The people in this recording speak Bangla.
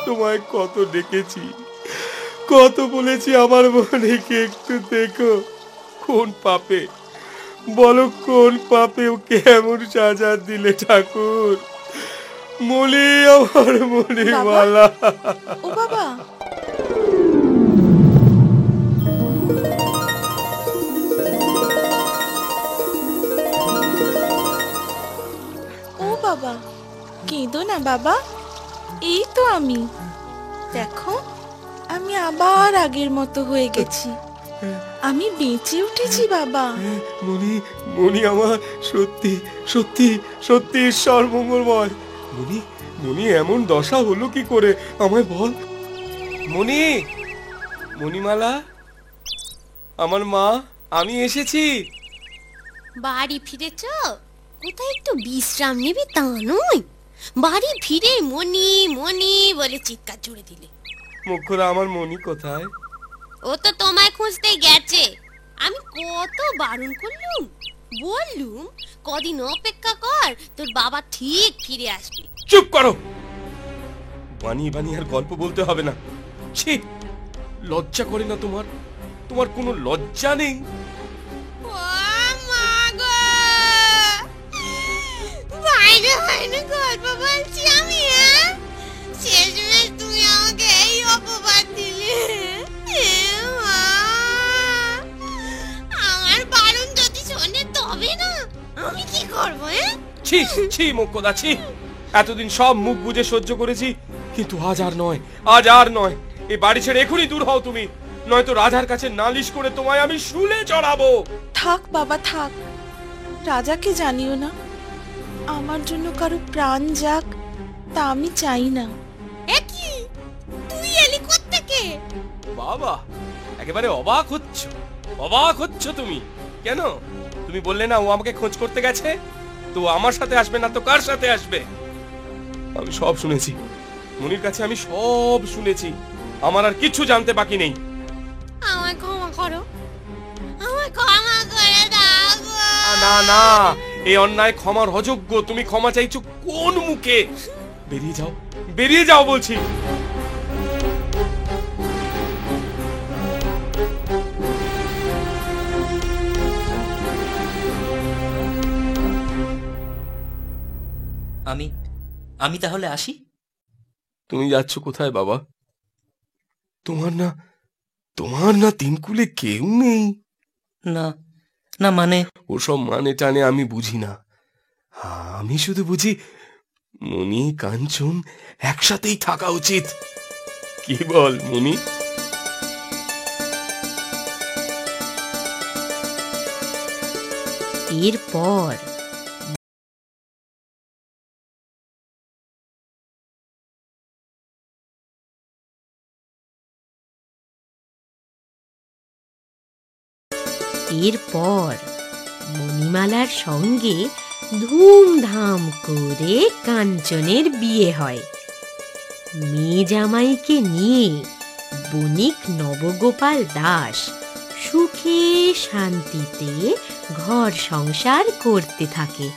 তোমায় কত ডেকেছি, কত বলেছি আমার মনিকে একটু দেখো। কোন পাপে বলো, কোন পাপে ওকে এমন সাজা দিলে ঠাকুর? মনি, আমার মণিমালা। ও বাবা, ও বাবা, কেঁদো না বাবা। এই তো আমি, দেখো আমি আবার আগের মতো হয়ে গেছি। আমি বেঁচে উঠেছি বাবা। মনি, মনি আমার সত্যি সত্যি সত্যি ঈশ্বর মঙ্গলময়। মনি, মনি এমন দশা হলো কি করে আমায় বল। মনি, মণিমালা, আমার মা, আমি এসেছি। বাড়ি ফিরেছ? কোথায় একটু বিশ্রাম নেবে তা নয়, বাড়ি ফিরে মনি মনি বলে চিৎকার জুড়ে দিলে। মুখরা, আমার মনি কোথায়? ও তো তোমায় খুঁজতে গেছে। আমি কত বারণ করলুম, বললুম কদিন অপেক্ষা কর, তোর বাবা ঠিক ফিরে আসবে। চুপ করো, বানিয়ে বানিয়ে আর গল্প বলতে হবে না। ছি, লজ্জা করে না তোমার? তোমার কোনো লজ্জা নেই? ও মা গো, বাইরে বাইরে গল্প বলছি আমি, শেষমেশ তুমি আমাকে এই অপবাদ দিলে। আমার বারণ যদি শোনে তবে না আমি কি করবো? ছি ছি মোক্ষদা, ছি। এতদিন সব মুখ বুজে সহ্য করেছি, কিন্তু আজ আর নয়, আজ আর নয়। এই বাড়ি ছেড়ে এখনই দূর হও তুমি, নয়তো রাজার কাছে নালিশ করে তোমায় আমি শুলে চড়াবো। থাক বাবা থাক, রাজাকে জানিও না। আমার জন্য কারো প্রাণ যাক তা আমি চাই না। কি তুই এলি কোত্থেকে? বাবা, একেবারে অবাক হচ্ছ, অবাক হচ্ছ তুমি। কেন? তুমি বললে না ও আমাকে খোঁজ করতে গেছে, তো আমার সাথে আসবে না তো কার সাথে আসবে? আমি সব শুনেছি, মনির কাছে আমি সব শুনেছি। আমার আর কিছু জানতে বাকি নেই। আমায় ক্ষমা করো, আমায় ক্ষমা করে দাও গো। না না, এই অন্যায় ক্ষমার অযোগ্য। তুমি ক্ষমা চাইছো কোন মুখে? বেরিয়ে যাও, বেরিয়ে যাও বলছি। আমি আমি তাহলে আসি। তুমি যাচ্ছ কোথায় বাবা? তোমার না তিনকুলে কেউ নেই? না না, মানে ওসব মানে টানে আমি বুঝি না। আমি শুধু বুঝি মনি কাঞ্চন একসাথেই থাকা উচিত। কি বল মনি? এরপর মণিমালার সঙ্গে ধুমধাম করে কাঞ্চনের বিয়ে হয়। মেয়ে জামাইকে নিয়ে বণিক নবগোপাল দাস সুখে শান্তিতে ঘর সংসার করতে থাকে।